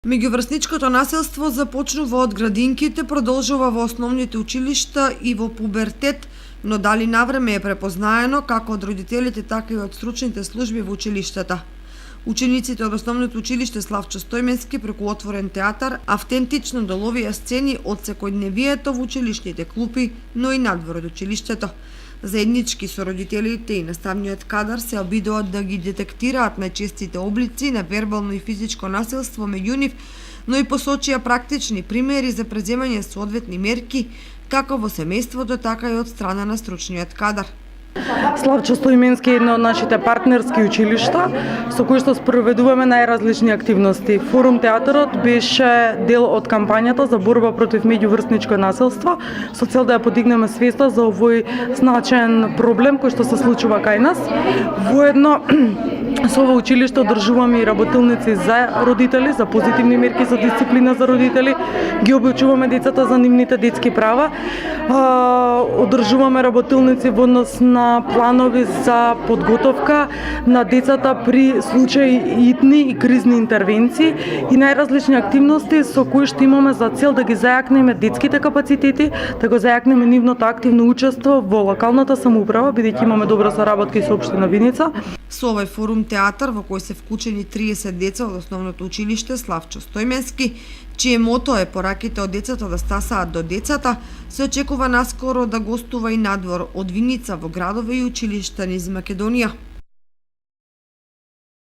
Меѓуврсничкото насилство започнува од градинките, продолжува во основните училишта и во пубертет, но дали навреме е препознаено како од родителите, така и од стручните служби во училиштата. Учениците од основното училиште Славчо Стојменски преку отворен театар автентично доловија сцени од секојдневието во училишните клупи, но и надвор од училиштето. Заеднички со родителите и наставниот кадар се обидуваат да ги детектираат најчестите облици на вербално и физичко насилство меѓу нив, но и посочија практични примери за преземање соодветни мерки како во семејството, така и од страна на стручниот кадар. Славчо Стојменски е едно од нашите партнерски училишта со кои што спроведуваме најразлични активности. Форум театарот беше дел од кампањата за борба против меѓуврсничко насилство со цел да ја подигнеме свеста за овој значаен проблем кој што се случува кај нас. Воедно со ова училиште одржуваме и работилници за родители, за позитивни мерки за дисциплина за родители, ги обучуваме децата за нивните детски права, одржуваме работилници во однос на планови за подготовка на децата при случаи итни и кризни интервенции и најразлични активности со кои што имаме за цел да ги зајакнеме детските капацитети, да го зајакнеме нивното активно учество во локалната самоуправа, бидејќи имаме добра соработка и со општина Виница. Со овој форум театар во кој се вклучени 30 деца од основното училиште Славчо Стојменски, чие мото е пораките од децата да стасаат до децата, се очекува наскоро да гостува и надвор од Виница во градове и училишта низ Македонија.